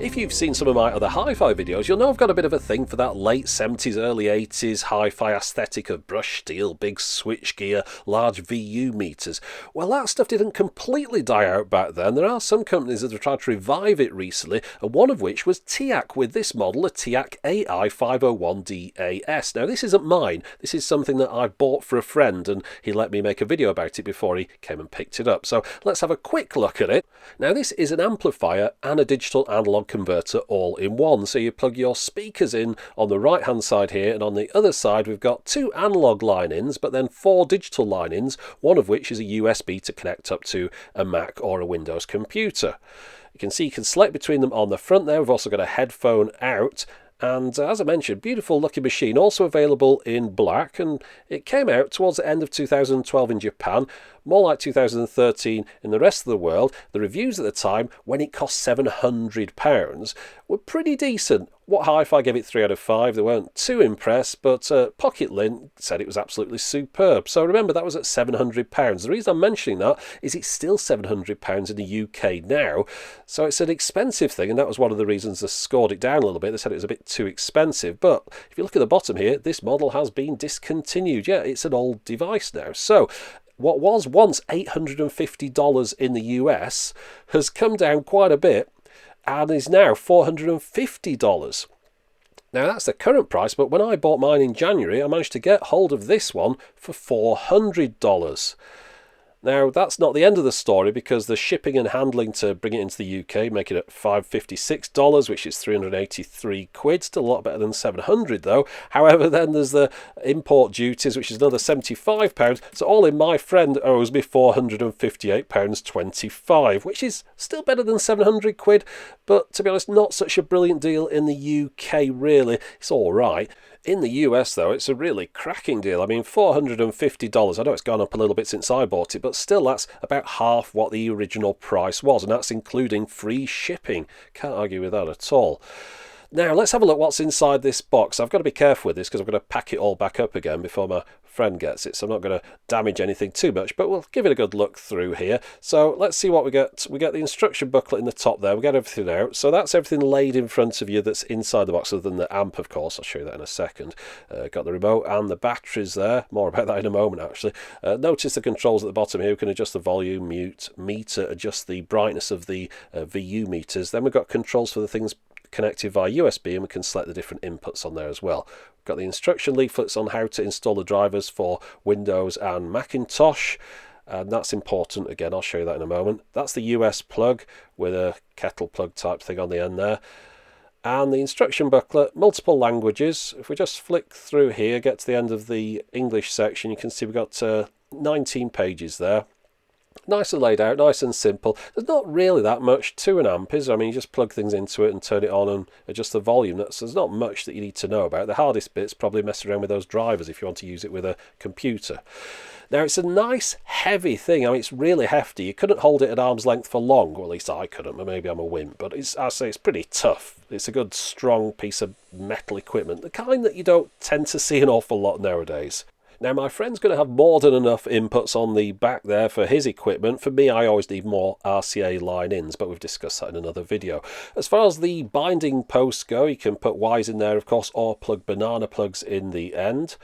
If you've seen some of my other hi-fi videos, you'll know I've got a bit of a thing for that late 70s, early 80s hi-fi aesthetic of brush steel, big switchgear, large VU meters. Well, that stuff didn't completely die out back then. There are some companies that have tried to revive it recently, and one of which was TEAC with this model, a TEAC AI501DAS. Now, this isn't mine. This is something that I bought for a friend, and he let me make a video about it before he came and picked it up. So let's have a quick look at it. Now, this is an amplifier and a digital analog converter all in one. So you plug your speakers in on the right hand side here, and on the other side we've got two analog line-ins but then four digital line-ins, one of which is a USB to connect up to a Mac or a Windows computer. You can see you can select between them on the front there. We've also got a headphone out. And as I mentioned, beautiful looking machine, also available in black, and it came out towards the end of 2012 in Japan, more like 2013 in the rest of the world. The reviews at the time, when it cost £700, were pretty decent. What Hi-Fi gave it 3 out of 5. They weren't too impressed, but Pocket Lint said it was absolutely superb. So remember, that was at £700. The reason I'm mentioning that is it's still £700 in the UK now. So it's an expensive thing, and that was one of the reasons they scored it down a little bit. They said it was a bit too expensive. But if you look at the bottom here, this model has been discontinued. Yeah, it's an old device now. So what was once $850 in the US has come down quite a bit and is now $450. Now that's the current price, but when I bought mine in January, I managed to get hold of this one for $400. Now, that's not the end of the story, because the shipping and handling to bring it into the UK make it at $556, which is 383 quid. Still a lot better than 700 though. However, then there's the import duties, which is another £75. So all in, my friend owes me £458.25, which is still better than 700 quid. But to be honest, not such a brilliant deal in the UK, really. It's all right. In the US, though, it's a really cracking deal. I mean, $450. I know it's gone up a little bit since I bought it, but still, that's about half what the original price was, and that's including free shipping. Can't argue with that at all. Now, let's have a look what's inside this box. I've got to be careful with this because I've got to pack it all back up again before my friend gets it, so I'm not going to damage anything too much, but we'll give it a good look through here. So let's see what we get. We get the instruction booklet in the top there. We get everything out. So that's everything laid in front of you that's inside the box, other than the amp, of course. I'll show you that in a second. Got the remote and the batteries there. More about that in a moment, actually. Notice the controls at the bottom here. We can adjust the volume, mute, meter, adjust the brightness of the VU meters. Then we've got controls for the things connected via USB, and we can select the different inputs on there as well. We've got the instruction leaflets on how to install the drivers for Windows and Macintosh, and that's important. Again, I'll show you that in a moment. That's the US plug with a kettle plug type thing on the end there. And the instruction booklet, multiple languages. If we just flick through here, get to the end of the English section, you can see we've got 19 pages there. Nicely laid out, nice and simple. There's not really that much to an amp, is there? I mean, you just plug things into it and turn it on and adjust the volume. There's not much that you need to know about. The hardest bit's probably messing around with those drivers if you want to use it with a computer. Now, it's a nice, heavy thing. I mean, it's really hefty. You couldn't hold it at arm's length for long. Well, at least I couldn't, but maybe I'm a wimp. But I say it's pretty tough. It's a good, strong piece of metal equipment, the kind that you don't tend to see an awful lot nowadays. Now, my friend's going to have more than enough inputs on the back there for his equipment. For me, I always need more RCA line-ins, but we've discussed that in another video. As far as the binding posts go, you can put Ys in there, of course, or plug banana plugs in the end.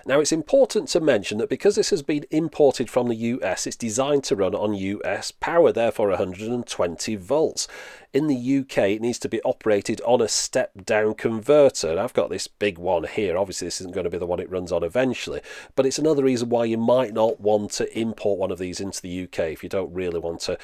Now, it's important to mention that because this has been imported from the US, it's designed to run on US power, therefore 120 volts. In the UK, it needs to be operated on a step-down converter. And I've got this big one here. Obviously, this isn't going to be the one it runs on eventually, but it's another reason why you might not want to import one of these into the UK if you don't really want to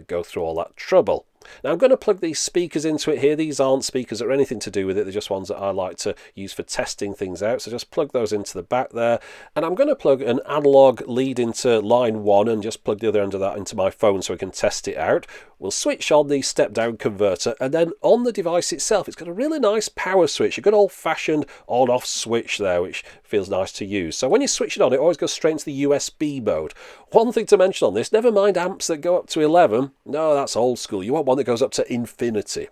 go through all that trouble. Now, I'm going to plug these speakers into it here. These aren't speakers or anything to do with it. They're just ones that I like to use for testing things out. So just plug those into the back there. And I'm going to plug an analog lead into line 1 and just plug the other end of that into my phone so we can test it out. We'll switch on the step-down converter, and then on the device itself, it's got a really nice power switch, a good old-fashioned on-off switch there, which feels nice to use. So when you switch it on, it always goes straight into the USB mode. One thing to mention on this, never mind amps that go up to 11. No, that's old school. You want one that goes up to infinity.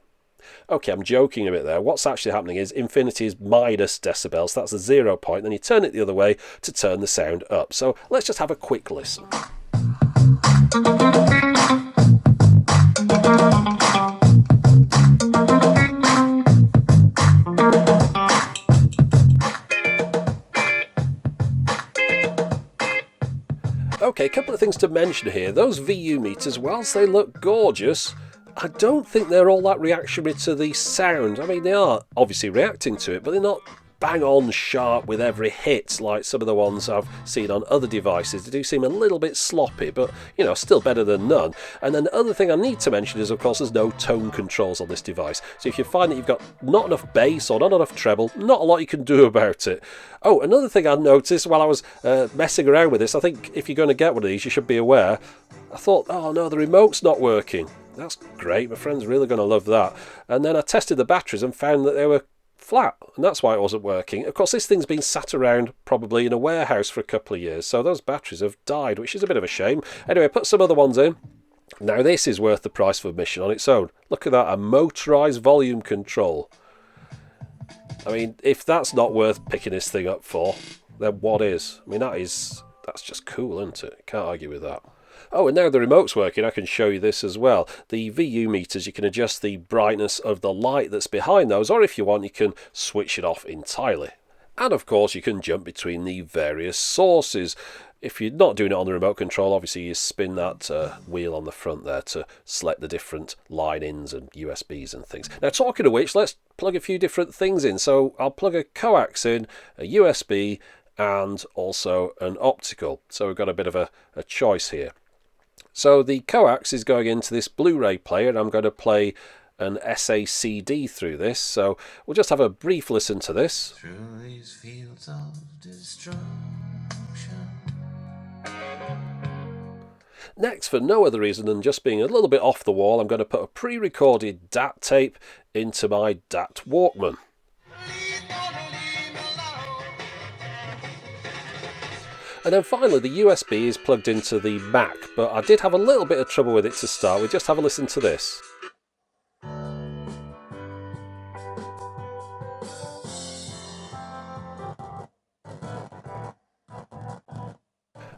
Okay, I'm joking a bit there. What's actually happening is infinity is minus decibels. That's the 0 point. Then you turn it the other way to turn the sound up. So let's just have a quick listen. Okay, a couple of things to mention here. Those VU meters, whilst they look gorgeous, I don't think they're all that reactionary to the sound. I mean, they are obviously reacting to it, but they're not bang on sharp with every hit like some of the ones I've seen on other devices. They do seem a little bit sloppy, but you know, still better than none. And then the other thing I need to mention is, of course, there's no tone controls on this device. So if you find that you've got not enough bass or not enough treble, not a lot you can do about it. Oh, another thing I noticed while I was messing around with this, I think if you're going to get one of these, you should be aware. I thought, oh no, the remote's not working. That's great, my friend's really going to love that. And then I tested the batteries and found that they were flat, and that's why it wasn't working. Of course, this thing's been sat around probably in a warehouse for a couple of years, so those batteries have died, which is a bit of a shame. Anyway, I put some other ones in. Now this is worth the price of admission on its own. Look at that, a motorised volume control. I mean, if that's not worth picking this thing up for, then what is? I mean, that's just cool, isn't it? Can't argue with that. Oh, and now the remote's working, I can show you this as well. The VU meters, you can adjust the brightness of the light that's behind those, or if you want, you can switch it off entirely. And of course, you can jump between the various sources. If you're not doing it on the remote control, obviously you spin that wheel on the front there to select the different line-ins and USBs and things. Now, talking of which, let's plug a few different things in. So I'll plug a coax in, a USB, and also an optical. So we've got a bit of a choice here. So the coax is going into this Blu-ray player, and I'm going to play an SACD through this. So we'll just have a brief listen to this. Through these fields of destruction. Next, for no other reason than just being a little bit off the wall, I'm going to put a pre-recorded DAT tape into my DAT Walkman. And then finally, the USB is plugged into the Mac, but I did have a little bit of trouble with it to start with. Just have a listen to this.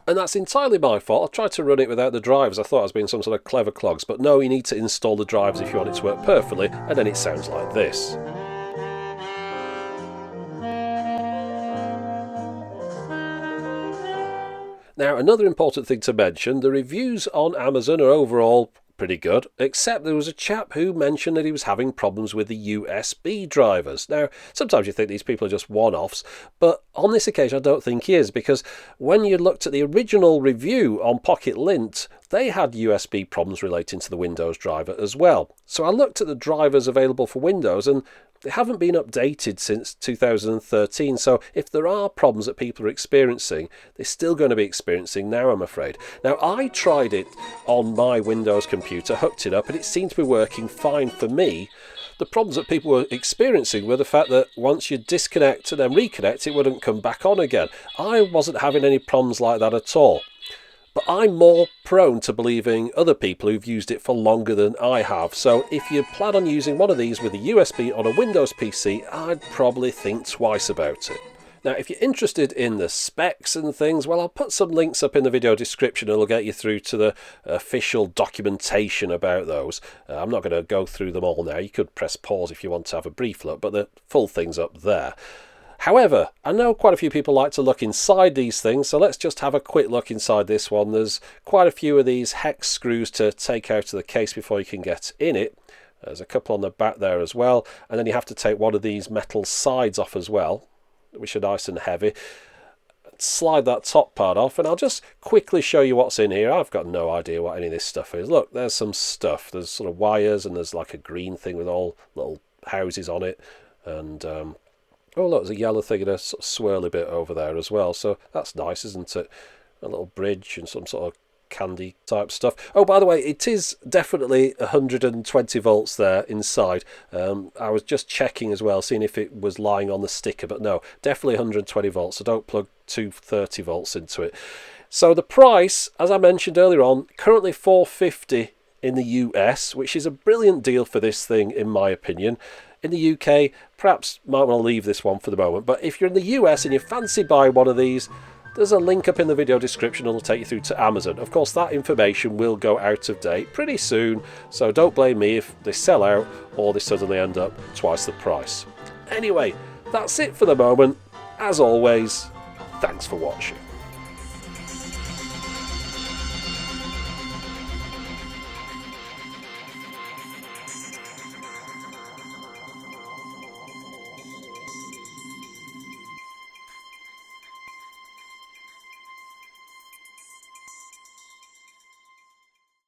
And that's entirely my fault. I tried to run it without the drivers. I thought I was being some sort of clever clogs, but no, you need to install the drivers if you want it to work perfectly, and then it sounds like this. Now, another important thing to mention, the reviews on Amazon are overall pretty good, except there was a chap who mentioned that he was having problems with the USB drivers. Now, sometimes you think these people are just one-offs, but on this occasion I don't think he is, because when you looked at the original review on Pocket Lint, they had USB problems relating to the Windows driver as well. So I looked at the drivers available for Windows, and they haven't been updated since 2013, so if there are problems that people are experiencing, they're still going to be experiencing now, I'm afraid. Now, I tried it on my Windows computer, hooked it up, and it seemed to be working fine for me. The problems that people were experiencing were the fact that once you disconnect and then reconnect, it wouldn't come back on again. I wasn't having any problems like that at all. But I'm more prone to believing other people who've used it for longer than I have. So if you plan on using one of these with a USB on a Windows PC, I'd probably think twice about it. Now, if you're interested in the specs and things, well, I'll put some links up in the video description and it'll get you through to the official documentation about those. I'm not going to go through them all now. You could press pause if you want to have a brief look, but the full thing's up there. However, I know quite a few people like to look inside these things, so let's just have a quick look inside this one. There's quite a few of these hex screws to take out of the case before you can get in it. There's a couple on the back there as well, and then you have to take one of these metal sides off as well, which are nice and heavy. Slide that top part off, and I'll just quickly show you what's in here. I've got no idea what any of this stuff is. Look, there's some stuff. There's sort of wires, and there's like a green thing with all little houses on it, and oh look, there's a yellow thing and a sort of swirly bit over there as well, so that's nice, isn't it? A little bridge and some sort of candy type stuff. Oh, by the way, it is definitely 120 volts there inside. I was just checking as well, seeing if it was lying on the sticker, but no, definitely 120 volts, so don't plug 230 volts into it. So the price, as I mentioned earlier on, currently $450 in the US, which is a brilliant deal for this thing in my opinion. In the UK, perhaps might want to leave this one for the moment, but if you're in the US and you fancy buying one of these, there's a link up in the video description and it'll take you through to Amazon. Of course, that information will go out of date pretty soon, so don't blame me if they sell out or they suddenly end up twice the price. Anyway, that's it for the moment. As always, thanks for watching.